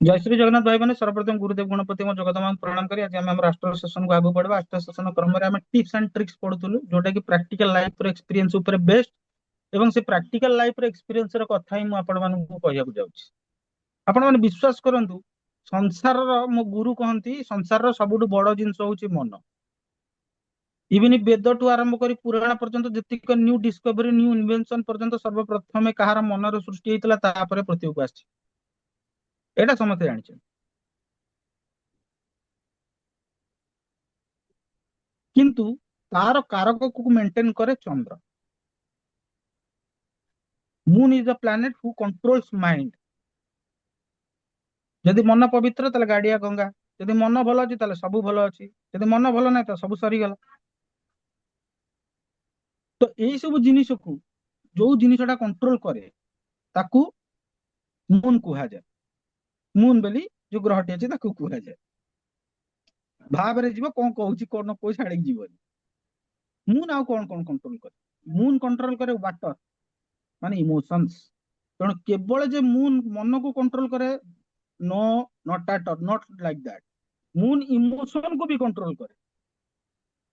जय श्री जगन्नाथ भाई मैंने सर्वप्रथम गुरुदेव गणपति मो जगदमा प्रणाम करी आज आम राष्ट्र सेशन को आगू बढ़वा राष्ट्र सेशन क्रम में टिप्स एंड ट्रिक्स पढ़ुलु जोटा कि प्रैक्टिकल लाइफ एक्सपीरियंस ऊपर बेस्ड एवं से प्रैक्टिकल लाइफ एक्सपीरियंस कथा ही मुझे कहूँ जाऊँ आपण मैंने विश्वास करंतु संसार मो गुरु कहती संसार सबुठ बड़ जिनस हूँ मन इवन वेद टू आरंभ कर पुराण पर्यंत जितक न्यू डिस्कवरी न्यू इन्वेंशन पर्यंत सर्वप्रथम कहार मनर सृष्टि होता पृथ्वी को आसी एटा समस्त जानी किंतु तार कारक को मेंटेन करे चंद्र moon is the planet who controls mind जदि मन पवित्र ताले गाड़िया गंगा जदि मन भल अच्छी ताले सब भल अच्छी जदि मन भल ना तो सब सरीगला तो यही सब जिनिस को जो जिनिसटा कंट्रोल करे ताकू मून कुहा जाए मून बेली जो ग्रहटी अच्छे ताकू कुहा जाए भाव रे जीव कौन कहूची कौन कोई छाड़ी जीवनी मून आउ कौन कौन कंट्रोल करे मून कंट्रोल करे वाटर माने इमोशंस तेणु केवल जे मून मन को कंट्रोल करे no not at all not like that moon emotion को भी कंट्रोल करे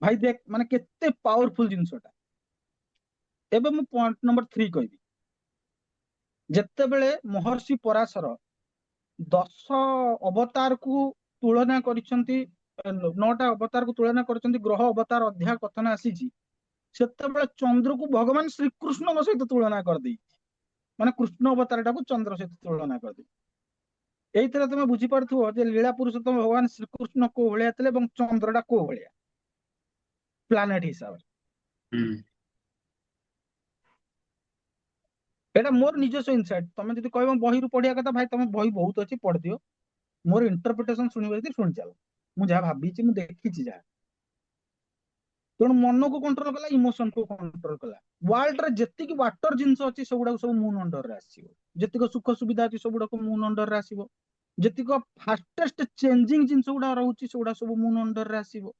भाई देख माने केते पावरफुल जिनसटा एबे मु पॉइंट नंबर 3 कहबी जेतेबेले महर्षि पराशर 10 अवतार को तुलना करिसंती 9टा अवतार को तुलना करिसंती ग्रह अवतार अध्याय कथन आसीची सेतेबेले चंद्र को भगवान श्रीकृष्ण सहित तुलना कर दी माने कृष्ण अवतार टाको चंद्र सहित तुलना कर दी एइथरे तुम बुझी पारथुओ जे लीला पुरुषोत्तम भगवान श्रीकृष्ण को भलिया थिले एवं चंद्रटा को भलिया प्लानेट हिसाब हम्म एटा मोर निजस्व इनसाइट तमे जदि कहबो बही रु पढ़िया कथा भाई तमे बही बहुत अच्छी पढ़ दियो मोर इंटरप्रिटेशन सुनिबे जदि सुनि चलो मु जहा भाबीची मु देखिची जहा तेणु मन को कंट्रोल कला इमोशन को कंट्रोल कला वर्ल्ड रे जेतिकी वाटर जिंस अच्छी सबुडा सब मून अंडर रे आसीबो जेतिक सुख सुविधा अच्छी सबुडा को मून अंडर रे आसीबो जेतिक फास्टेस्ट चेंजिंग जिंस गुडा रहउची सबुडा सब मून अंडर रे आसीबो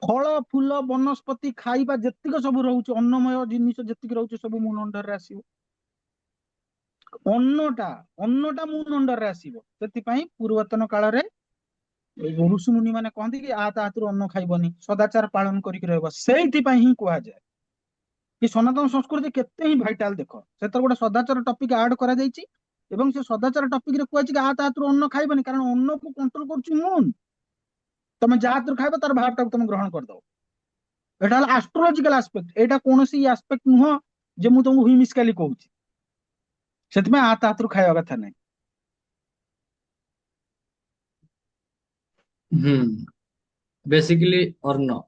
फल फूल वनस्पति खाइबा जेतिक सब रहउची अन्नमय जिनिस जेतिक रहउची सब मून अंडर रे आसीबो अन्नटा अन्नटा मून अंडर रे आसीबो सेति पूर्वतन काल रे ऋषि मुनि माने कहते कि आ ता हाथରୁ अन्न खाइबनी सदाचार पालन करिक रहबो सेइथि ही कुआ जाए कि सनातन संस्कृति केते ही भाइटाल देख से गोटे सदाचार टपिक आड करा जायछि एवं से सदाचार टपिक रे कुआ कि आ ता हाथରୁ अन्न खाइबनी कारण अन्न को कंट्रोल करछि मून तमे जा हाथରୁ खाइबो तार भाव टाକୁ तमे ग्रहण कर दो एटा हला एस्ट्रोलॉजिकल एस्पेक्ट एटा कोनोसी एस्पेक्ट नुह जे मु तुमको हुइमिसकाली कहूछि सेति में आ ता हाथରୁ खाइबा कथा नै हम्म बेसिकली अर्ण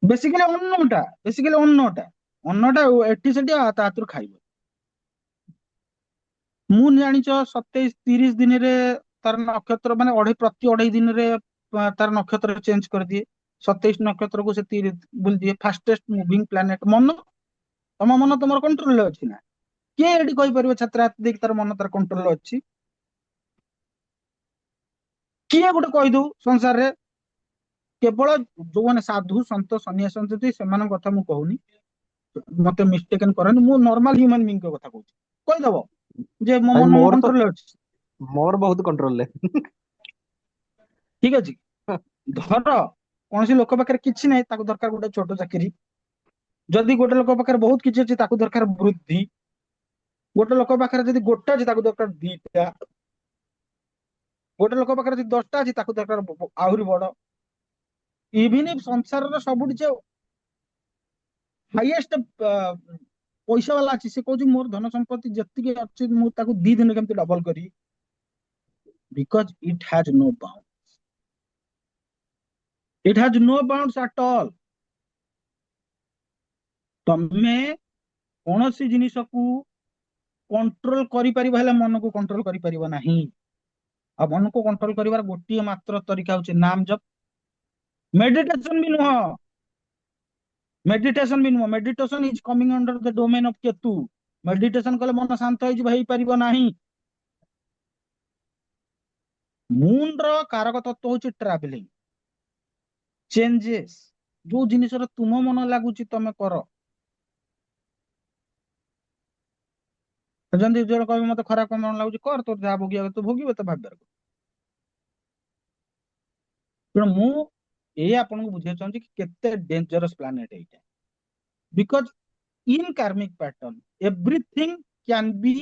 बेसिकली अन्नटा एठी सेठी आ ता हाथରୁ खाइबो मून जानिच 27-30 दिन रे तार नक्षत्र माने प्रति 2.5 दिन रे तार नक्षत्र चेंज कर दिए 27 नक्षत्र को से 30 बुल दिए फास्टेस्ट मूविंग प्लैनेट मन तम मन तुम कंट्रोल अच्छी ना किए एटी कहि परिबो छात्र हाथ देख तार मन तार कंट्रोल अच्छी किए गोटे कहि दउ संसार रे केवल जो माने साधु संत सन्यासी संतति सेमान कथा मु कहूनी मते मिस्टेकन करनी मु नॉर्मल ह्यूमन बीइंग के कथा कहूची कहि दबो जे मो भाई मन मो मोर तो कंट्रोल अच्छी मोर बहुत कंट्रोल है। ठीक अछि धर कौन लोक पाखे किसी ना दरकार गोटे छोट चाकरी जदि गोटे लोक पाखे बहुत किसी अच्छी दरकार वृद्धि गोटे लोक पाखे जदि गोटे अच्छी दरकार दीटा गोटे लोक पाखे 10टा अच्छी दरकार आहरी बड़ इवन संसार सब हाईएस्ट पैसा वाला अच्छी से कहूँ मोर धन संपत्ति जी अच्छी मुझे 2 दिन केमती डबल करी because it has no bound it has no bounds at all तमे कौन सी जिनिस को कंट्रोल करि परिबा हेले मन को कंट्रोल करि परिबा नाही आ मन को कंट्रोल करिवार गोटिए मात्र तरीका होचे नाम जप मेडिटेशन भी नुह meditation is coming under the domain of Ketu meditation कले मन शांत होई भाई परिबा नाही मून रो कारक तत्व होचे ट्रैवलिंग चेंजेस जो जिनिस रो तुम मन लागुची तमे करो ଯେମିତି ଜଣେ କହିବ ମତେ ଖରାପ କାମ ଲାଗୁଛି କର, ତୋର ଯାହା ଭୋଗିବା କଥା ତୁ ଭୋଗିବ, ତ ଭାବିବାର କଥା। ତେଣୁ ମୁଁ ଏଇ ଆପଣଙ୍କୁ ବୁଝେଇ ଚାହୁଁଛି କି କେତେ ଡେଞ୍ଜରସ୍ ପ୍ଲାନେଟ ଏଇଟା। Because in karmic pattern everything can be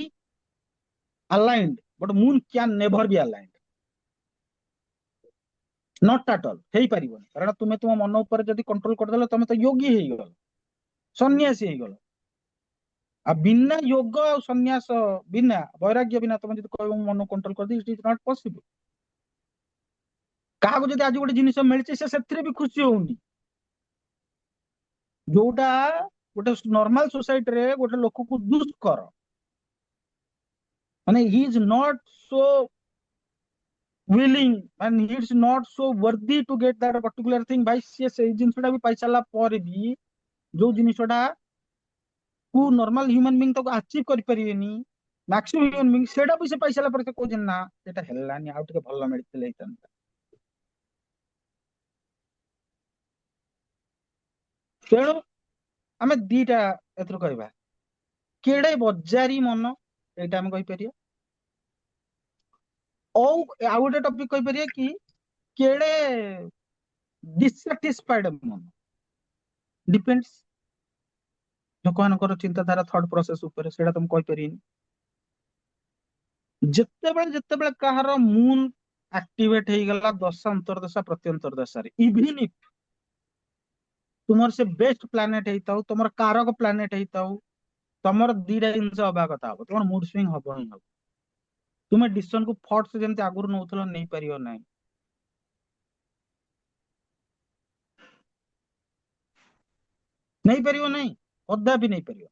aligned but moon can never be aligned, not at all ହେଇପାରିବନି। କାରଣ ତୁମେ ତୁମ ମନ ଉପରେ ଯଦି କଣ୍ଟ୍ରୋଲ କରିଦେଲ ତମେ ତ ଯୋଗୀ ହେଇଗଲ, ସନ୍ନ୍ୟାସୀ ହେଇଗଲ। ଆଉ ବିନା ଯୋଗ ଆଉ ସନ୍ନ୍ୟାସ ବିନା ବୈରାଗ୍ୟ ବିନା ତମେ ଯଦି କହିବ ମୁଁ ମନ କଣ୍ଟ୍ରୋଲ କରିଦେବି, ଇଟ୍ ଇଜ ନଟ୍ ପସିବଲ। କାହାକୁ ଯଦି ଆଜି ଗୋଟେ ଜିନିଷ ମିଳିଛି ସେ ସେଥିରେ ବି ଖୁସି ହଉନି, ଯୋଉଟା ଗୋଟେ ନର୍ମାଲ ସୋସାଇଟିରେ ଗୋଟେ ଲୋକକୁ ଦୁଷ୍କର, ମାନେ he is not so willing and he is not so worthy to get that particular thing, ଭାଇ ସିଏ ସେଇ ଜିନିଷଟା ବି ପାଇସାରିଲା ପରେ ବି ଯୋଉ ଜିନିଷଟା କୁ ନର୍ମାଲ ହ୍ୟୁମାନ ବିଙ୍ଗ ତାକୁ ଆଚିଭ କରିପାରିବେନି, ମ୍ୟାକ୍ସିମମ୍ ହ୍ୟୁମାନ ବିଙ୍ଗ ସେଇଟା ବି ସେ ପାଇସାରିଲା ପରେ ସେ କହୁଛନ୍ତି ନା ସେଟା ହେଲାନି, ଆଉ ଟିକେ ଭଲ ମିଳିଥିଲେ ହେଇଥାନ୍ତା। ତେଣୁ ଆମେ ଦିଟା ଏଥିରୁ କହିବା, କେଡେ ବଜାରୀ ମନ ଏଇଟା ଆମେ କହିପାରିବା, ଆଉ ଗୋଟେ ଟପିକ କହିପାରିବା କି କେଡେ ଡିସାଟିସ୍ଫାଇଡ ମନ। ଡିପେଣ୍ଡସ ଲୋକମାନଙ୍କର ଚିନ୍ତାଧାରା ଥଟ୍ ପ୍ରୋସେସ ଉପରେ, ସେଇଟା ତ ମୁଁ କହିପାରିବିନି। ଯେତେବେଳେ କାହାର ମୁନ ଆକ୍ଟିଭେଟ ହେଇଗଲା ଦଶା ଅନ୍ତର୍ଦଶା ପ୍ରତି ଅନ୍ତର୍ଦଶାରେ, ଇଭିନ ଇଫ ତୁମର ସେ ବେଷ୍ଟ ପ୍ଲାନେଟ ହେଇଥାଉ, ତମର କାରକ ପ୍ଲାନେଟ ହେଇଥାଉ, ତମର ଦିଟା ଜିନିଷ ହବା କଥା ହବ, ତମର ମୁଡ ସ୍ୱିଙ୍ଗ ହବ ହିଁ ହବ। ତୁମେ ଡିସିସନ କୁ ଫର୍ଟ ଯେମିତି ଆଗରୁ ନଉଥିଲ ନେଇପାରିବ ନାହିଁ। ନେଇପାରିବ ନାହିଁ, କଦାପି ନେଇପାରିବ।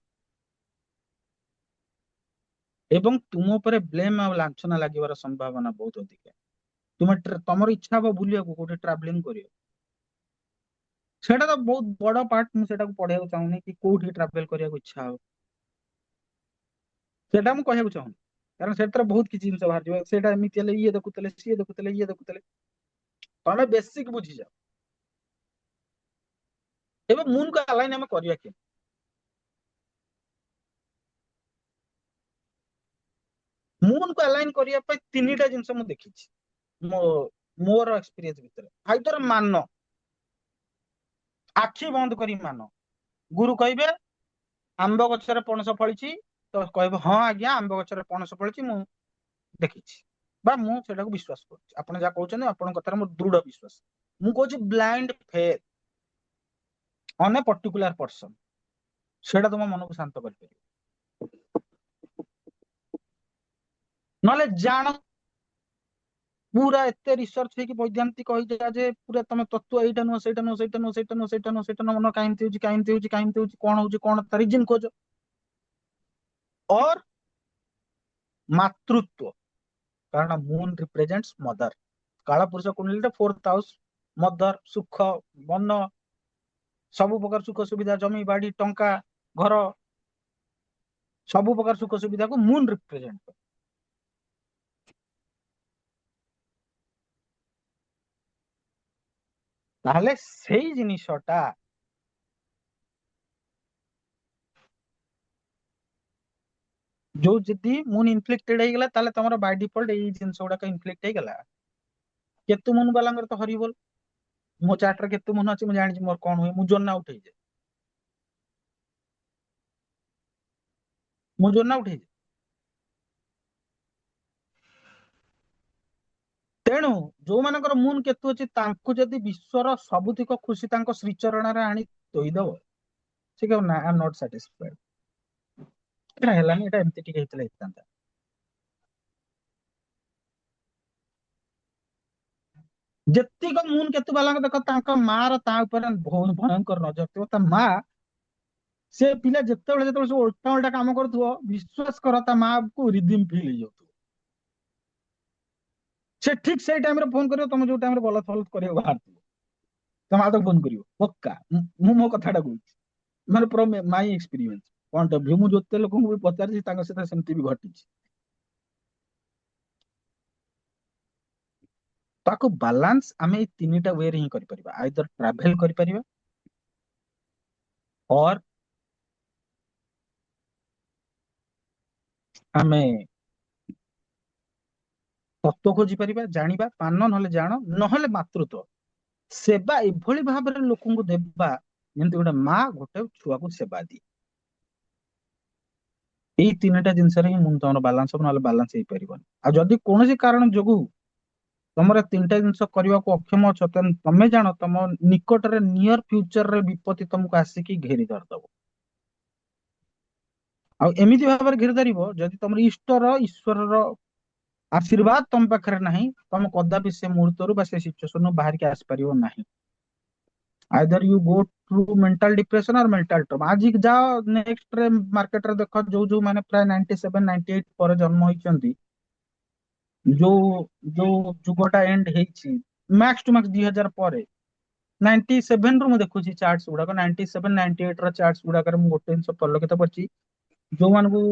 ଏବଂ ତୁମ ଉପରେ ବ୍ଲେମ ଆଉ ଲାଞ୍ଛନା ଲାଗିବାର ସମ୍ଭାବନା ବହୁତ ଅଧିକା। ତମର ଇଚ୍ଛା ହବ ବୁଲିବାକୁ, କୋଉଠି ଟ୍ରାଭେଲିଂ କରିବାକୁ, ସେଇଟା ତ ବହୁତ ବଡ ପାର୍ଟ। ମୁଁ ସେଟାକୁ ପଢିବାକୁ ଚାହୁଁନି କି କୋଉଠି ଟ୍ରାଭେଲ କରିବାକୁ ଇଚ୍ଛା ହବ, ସେଟା ମୁଁ କହିବାକୁ ଚାହୁଁନି। କାରଣ ସେଥିରେ ବହୁତ କିଛି ଜିନିଷ ବାହାରିଯିବ, ସେଇଟା ଏମିତି ହେଲେ ଇଏ ଦେଖୁଥିଲେ, ସିଏ ଦେଖୁଥିଲେ, ଇଏ ଦେଖୁଥିଲେ। ତମେ ବେସିକ ବୁଝିଯାଅ। ଏବେ ମୁନ କୁ ଆଲାଇନ ଆମେ କରିବା କେମିତି? ମୁନ କୁ ଆଲାଇନ କରିବା ପାଇଁ ତିନିଟା ଜିନିଷ ମୁଁ ଦେଖିଛି ମୋର ଏକ୍ସପିରିଏନ୍ସ ଭିତରେ। ଆଇଦର ମାନ, ଆଖି ବନ୍ଦ କରି ମାନ। ଗୁରୁ କହିବେ ଆମ୍ବ ଗଛରେ ପଣସ ଫଳିଛି, ତ କହିବ ହଁ ଆଜ୍ଞା ଆମ୍ବ ଗଛରେ ପଣସ ଫଳିଛି, ମୁଁ ଦେଖିଛି ବା ମୁଁ ସେଟାକୁ ବିଶ୍ୱାସ କରୁଛି। ଆପଣ ଯାହା କହୁଛନ୍ତି ଆପଣଙ୍କ କଥାରେ ମୋର ଦୃଢ ବିଶ୍ୱାସ। ମୁଁ କହୁଛି blind faith on a particular person, ସେଇଟା ତୁମ ମନକୁ ଶାନ୍ତ କରିପାରିବ। ନହେଲେ ଜାଣ ପୁରା ଏତେ ରିସର୍ଚ୍ଚ ହେଇକି ବୈଜ୍ଞାନିକ କହିଥିଲା ଯେ ପୁରା ତମେ ତତ୍ତ୍ୱ ଏଇଟା ନୁହଁ, ସେଇଟା ନୁହଁ, ସେଇଟା ନୁହଁ, ସେଇଟା ନୁହଁ, ସେଇଟା ନୁହଁ, ସେଇଟା ନୁହଁ, ମନ କାହିଁକି ହଉଛି, କାହିଁକି ହଉଛି, କାହିଁକି ହଉଛି, କଣ ହଉଛି, କଣ ତା ରିଜିନ ଖୋଜ। और ମାତୃତ୍ୱ, କାରଣ ମୁନ ରିପ୍ରେଜେଣ୍ଟସ୍ ମଦର। କାଳପୁରୁଷ କୁଣ୍ଡଳୀରେ 4th ହାଉସ ମଦର, ସୁଖ, ମନ, ସବୁ ପ୍ରକାର ସୁଖ ସୁବିଧା, ଜମି ବାଡି, ଟଙ୍କା, ଘର, ସବୁ ପ୍ରକାର ସୁଖ ସୁବିଧାକୁ ମୁନ ରିପ୍ରେଜେଣ୍ଟ କରେ। ତାହେଲେ ସେଇ ଜିନିଷଟା ଯୋଉ ଯଦି ମୁନ ଇନଫ୍ଲିକ୍ଟେଡ ହେଇଗଲା, ତାହେଲେ ତମର ବାଇ ଡିଫଲ୍ଟ ଏଇ ଜିନିଷ ଗୁଡାକ ଇନଫ୍ଲିକ୍ଟ ହେଇଗଲା। କେତୁ ମୁନ ବାଲାଙ୍କର ତ ହରିବୋଲ। ମୋ ଚାର୍ଟରେ କେତୁ ମୁନ ଅଛି, ମୁଁ ଜାଣିଛି ମୋର କଣ ହୁଏ, ମୁଁ ଜୋନା ଆଉଟ୍ ହେଇଯାଏ, ମୁଁ ଜୋନା ଆଉଟ୍ ହେଇଯାଏ। ତେଣୁ ଯୋଉମାନଙ୍କର ମୁନ କେତୁ ଅଛି, ତାଙ୍କୁ ଯଦି ବିଶ୍ୱର ସବୁତିକ ଖୁସି ତାଙ୍କ ଶ୍ରୀଚରଣରେ ଆଣି ଥୋଇଦବ, ସେ କହିବ ନା ଆଇ ଏମ୍ ନଟ୍ ସାଟିସ୍ଫାଏଡ, ଏଟା ହେଲାନି, ଏଟା ଏମିତି ଟିକେ ହେଇଥିଲେ ହେଇଥାନ୍ତା। ଯେତିକ ମୁନ କେତୁ ବାଲାଙ୍କ ଦେଖ, ତାଙ୍କ ମାର ତା ଉପରେ ବହୁତ ଭୟଙ୍କର ନଜର ଥିବ। ତା ମା, ସେ ପିଲା ଯେତେବେଳେ ସବୁ ଓଲଟା ଓଲଟା କାମ କରୁଥିବ, ବିଶ୍ୱାସ କର ତା ମା କୁ ରିଦିମ ଫିଲ୍ ହେଇଯାଉଥିବ। ସେ ଠିକ ସେଇ ଟାଇମରେ ଫୋନ କରିବ, ତମେ ଯୋଉ ଟାଇମରେ ବଲ ଫଲ କରିବାକୁ ବାହାରିଥିବ, ତମ ମା ତାକୁ ଫୋନ କରିବ ପକ୍କା। ମୁଁ ମୋ କଥାଟା କହୁଛି, ମାନେ ପୁରା ମାଇ ଏକ୍ସପିରିଏନ୍ସ ପଏଣ୍ଟ ଅଫ ଭ୍ୟୁ। ମୁଁ ଯେତେ ଲୋକଙ୍କୁ ବି ପଚାରିଛି ତାଙ୍କ ସହିତ ସେମିତି ବି ଘଟିଛି। ତାକୁ ବାଲାନ୍ସ ଆମେ ଏଇ ତିନିଟା ୱେରେ ହିଁ କରିପାରିବା। ଆଇଦର ଟ୍ରାଭେଲ କରିପାରିବା, ଅର ଆମେ ତତ୍ଵ ଖୋଜି ପାରିବା, ଜାଣିବା, ପାନ ନହେଲେ ଜାଣ, ନହେଲେ ମାତୃତ୍ଵ ସେବା ଏଭଳି ଭାବରେ ଲୋକଙ୍କୁ ଦେବା ଯେମିତି ଗୋଟେ ମା ଗୋଟେ ଛୁଆକୁ ସେବା ଦିଏ। ଏଇ ତିନିଟା ଜିନିଷରେ ହିଁ ମୁଁ ତମର ବାଲାନ୍ସ ହବ, ନହେଲେ ବାଲାନ୍ସ ହେଇପାରିବନି। ଆଉ ଯଦି କୌଣସି କାରଣ ଯୋଗୁ ତମର ତିନିଟା ଜିନିଷ କରିବାକୁ ଅକ୍ଷମ ଅଛ, ତମେ ଜାଣ ତମ ନିକଟରେ ନିୟର ଫ୍ୟୁଚରରେ ବିପତ୍ତି ତମକୁ ଆସିକି ଘେରି ଧରିଦବ। ଆଉ ଏମିତି ଭାବରେ ଘେରି ଧରିବ, ଯଦି ତମର ଇଷ୍ଟର ଈଶ୍ୱରର ଆଶୀର୍ବାଦ ତମ ପାଖରେ ନାହିଁ, ତମେ କଦାପି ସେ ମୁହୂର୍ତ୍ତରୁ ବା ସେ ସିଚୁଏସନରୁ ବାହାରିକି ଆସିପାରିବ ନାହିଁ। Either you go through mental depression और मेंटल ट्रॉमा। आज जाओ नेक्स्ट रे मार्केट रे देखो जो जो माने प्राय 97 98 पर जन्म होइचंती, जो जो जुगटा एंड हेछि मैक्स टू मैक्स 2000 पर 97 ରୁ ମୁଁ ଦେଖୁଛି ଚାର୍ट्स गुड़ाक 97 98 ର ଚାର୍ट्स गुड़ाक ମୁଁ ଗୋଟେ ଜିନିଷ ପରିଲକ୍ଷିତ କରିଛି, जो ମାନଙ୍କୁ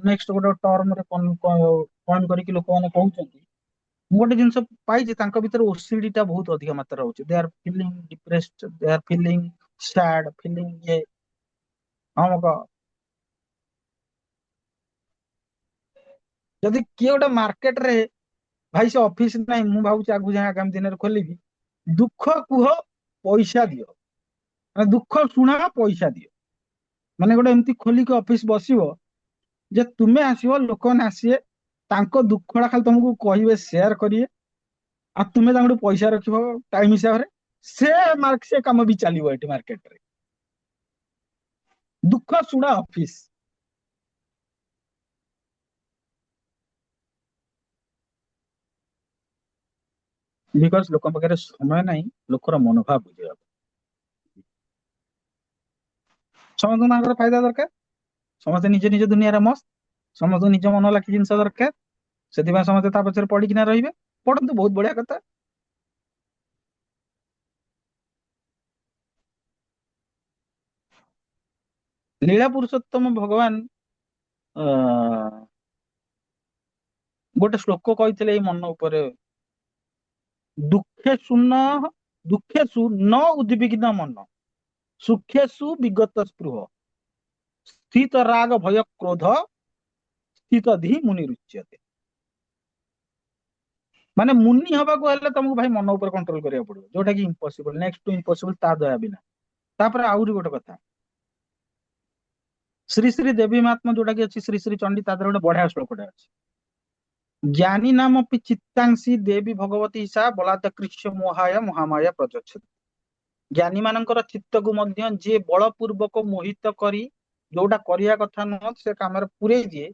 ନେକ୍ସଟ ଗୋଟେ ଟର୍ମ ରେ କଣ କରିକି ଲୋକମାନେ କହୁଛନ୍ତି, ମୁଁ ଗୋଟେ ଜିନିଷ ପାଇଛି ତାଙ୍କ ଭିତରେ ଓସିଡି ଟା ବହୁତ ଅଧିକ ମାତ୍ରା ରହୁଛି। ଦେ ଆର୍ ଫିଲିଂ ଡିପ୍ରେସ୍ଡ, ଦେ ଆର୍ ଫିଲିଂ ସ୍ୟାଡ, ଫିଲିଂ ଇଏ ଅମକ। ଯଦି କିଏ ଗୋଟେ ମାର୍କେଟ ରେ ଭାଇ ସେ ଅଫିସ ନାହିଁ, ମୁଁ ଭାବୁଛି ଆଗକୁ ଯାଇ ଆଗାମୀ ଦିନରେ ଖୋଲିବି, ଦୁଃଖ କୁହ ପଇସା ଦିଅ, ମାନେ ଦୁଃଖ ଶୁଣା ପଇସା ଦିଅ, ମାନେ ଗୋଟେ ଏମିତି ଖୋଲିକି ଅଫିସ ବସିବ ଯେ ତୁମେ ଆସିବ, ଲୋକମାନେ ଆସିବେ, ତାଙ୍କ ଦୁଃଖଟା ଖାଲି ତମକୁ କହିବେ, ସେୟାର କରିବେ, ଆଉ ତୁମେ ତାଙ୍କଠୁ ପଇସା ରଖିବ ଟାଇମ ହିସାବରେ, ସେ କାମ ବି ଚାଲିବ ଏଠି ମାର୍କେଟରେ। ଦୁଃଖ ଶୁଣା ଅଫିସ। ବିକଜ ଲୋକଙ୍କ ପାଖରେ ସମୟ ନାହିଁ ଲୋକର ମନୋଭାବ ବୁଝିବାକୁ। ସମସ୍ତଙ୍କୁ ତାଙ୍କର ଫାଇଦା ଦରକାର, ସମସ୍ତେ ନିଜ ନିଜ ଦୁନିଆରେ ମସ୍ତ, ସମସ୍ତଙ୍କୁ ନିଜ ମନ ଲାଖି ଜିନିଷ ଦରକାର, ସେଥିପାଇଁ ସମସ୍ତେ ତା ପଛରେ ପଡିକିନା ରହିବେ। ପଢନ୍ତୁ, ବହୁତ ବଢିଆ କଥା। ଲୀଳା ପୁରୁଷୋତ୍ତମ ଭଗବାନ ଗୋଟେ ଶ୍ଲୋକ କହିଥିଲେ ଏଇ ମନ ଉପରେ, ଦୁଃଖେଷୁ ନ ଉଦ୍ବିଗ୍ନ ମନ, ସୁଖେଷୁ ବିଗତ ସ୍ପୃହ, ସ୍ଥିତ ରାଗ ଭୟ କ୍ରୋଧ, ସ୍ଥିତ ଧି ମୁନି ରୁଚ୍ୟତେ। ମାନେ ମୁନି ହବାକୁ ହେଲେ ତମକୁ ଭାଇ ମନ ଉପରେ କଣ୍ଟ୍ରୋଲ କରିବାକୁ ପଡିବ, ଯୋଉଟା କି ଇମ୍ପସିବଲ, ନେକ୍ସଟ ଟୁ ଇମ୍ପସିବଲ ତା ଦୟା ବିନା। ତାପରେ ଆହୁରି ଗୋଟେ କଥା, ଶ୍ରୀ ଶ୍ରୀ ଦେବୀ ମହାତ୍ମା ଯୋଉଟା କି ଅଛି ଶ୍ରୀ ଶ୍ରୀ ଚଣ୍ଡୀ, ତା ଦେହରେ ଗୋଟେ ବଢିଆ ଶ୍ଲୋକଟା ଅଛି, ଜ୍ଞାନୀ ନାମ ପି ଚିତ୍ତାଂଶୀ ଦେବୀ ଭଗବତୀ ସା ବଳାତ କୃଷ୍ୟ ମୋହାୟ ମହାମାୟା ପ୍ରଯୋଚ୍ଛତି। ଜ୍ଞାନୀ ମାନଙ୍କର ଚିତ୍ତକୁ ମଧ୍ୟ ଯିଏ ବଳପୂର୍ବକ ମୋହିତ କରି ଯୋଉଟା କରିବା କଥା ନୁହଁ ସେ କାମରେ ପୁରେଇ ଦିଏ,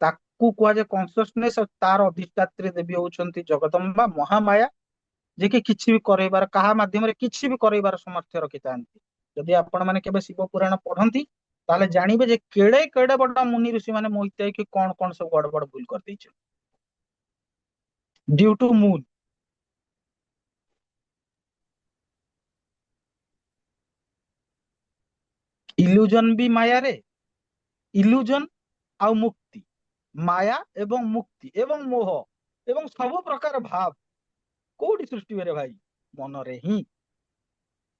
ତାକୁ କୁହାଯାଏ କନସିୟସନେସ। ଆଉ ତାର ଅଧିଷ୍ଠାତ୍ରୀ ଦେବୀ ହଉଛନ୍ତି ଜଗଦମ୍ବା ମହାମାୟା, ଯେ କି କିଛି ବି କରେଇବାର, କାହା ମାଧ୍ୟମରେ କିଛି ବି କରେଇବାର ସାମର୍ଥ୍ୟ ରଖିଥାନ୍ତି। ଯଦି ଆପଣ ମାନେ କେବେ ଶିବ ପୁରାଣ ପଢନ୍ତି ତାହେଲେ ଜାଣିବେ ଯେ କେଡେ କେଡେ ବଡ ମୁନି ଋଷି ମାନେ ମୋହିତ ହେଇକି କଣ କଣ ସବୁ ଗଡବଡ ଭୁଲ କରିଦେଇଛନ୍ତି ଡ୍ୟୁ ଟୁ ମୁନ୍। ଇଲ୍ୟୁଜନ ବି ମାୟାରେ, ଇଲ୍ୟୁଜନ ଆଉ ମୁକ୍ତି, ମାୟା ଏବଂ ମୁକ୍ତି ଏବଂ ମୋହ ଏବଂ ସବୁ ପ୍ରକାର ଭାବ କୋଉଠି ସୃଷ୍ଟି ହୁଏ ରେ ଭାଇ? ମନରେ ହିଁ।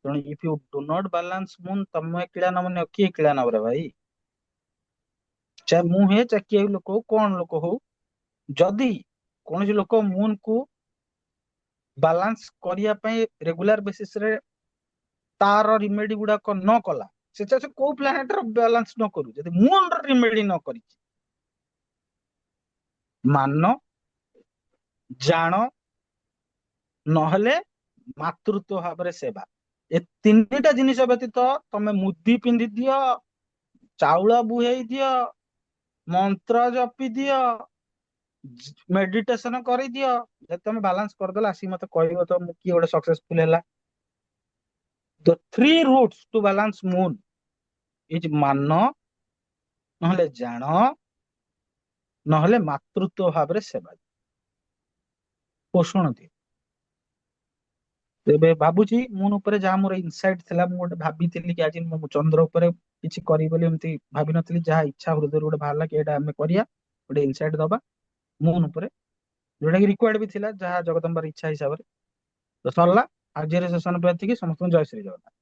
ତେଣୁ if you do not balance moon, ତମେ କିଳା ନବ ନି, କିଏ କିଳା ନବ ରେ ଭାଇ? ଚାहे ମୁଁ ହେ ଚାहे କିଏ ଲୋକ ହଉ, କଣ ଲୋକ ହଉ, ଯଦି କୌଣସି ଲୋକ ମୁନ୍ କୁ ବାଲାନ୍ସ କରିବା ପାଇଁ ରେଗୁଲାର ବେସିସ ରେ ତାର ରିମେଡି ଗୁଡାକ ନ କଲା, ସେ ଚାहे କୋଉ ପ୍ଲାନେଟ ର ବାଲାନ୍ସ ନ କରୁ, ଯଦି ମୁନ ର ରିମେଡି ନ କରିଛି, ମାନ, ଜାଣ, ନହେଲେ ମାତୃତ୍ୱ ଭାବରେ ସେବା, ଏ ତିନିଟା ଜିନିଷ ବ୍ୟତୀତ ତମେ ମୁଦି ପିନ୍ଧି ଦିଅ, ଚାଉଳ ବୁହେଇ ଦିଅ, ମନ୍ତ୍ର ଜପି ଦିଅ, ମେଡିଟେସନ କରିଦିଅ, ଯଦି ତମେ ବାଲାନ୍ସ କରିଦେଲା ଆସିକି ମତେ କହିବ ତ ମୁଁ କିଏ ଗୋଟେ ସକ୍ସେସଫୁଲ ହେଲା। The three routes to balance moon is ମାନ, ନହେଲେ ଜାଣ, ନହେଲେ ମାତୃତ୍ୱ ଭାବରେ ସେବା, ପୋଷଣ ଦିଏ। ଏବେ ଭାବୁଛି ମୁନ୍ ଉପରେ ଯାହା ମୋର ଇନସାଇଟ ଥିଲା, ମୁଁ ଗୋଟେ ଭାବିଥିଲି କି ଆଜି ମୁଁ ଚନ୍ଦ୍ର ଉପରେ କିଛି କରିବି ବୋଲି, ଏମିତି ଭାବିନଥିଲି, ଯାହା ଇଚ୍ଛା ହୃଦୟରୁ ଗୋଟେ ବାହାରିଲା କି ଏଇଟା ଆମେ କରିବା, ଗୋଟେ ଇନସାଇଟ ଦବା ମୁନ୍ ଉପରେ, ଯୋଉଟା କି ରିକ୍ୱାର୍ଡ ବି ଥିଲା ଯାହା ଜଗଦମ୍ବାର ଇଚ୍ଛା ହିସାବରେ। ତ ସରିଲା, ଆଜିର ସେସନ ପାଇଁ ଏତିକି। ସମସ୍ତଙ୍କୁ ଜୟ ଶ୍ରୀ ଜଗନ୍ନାଥ।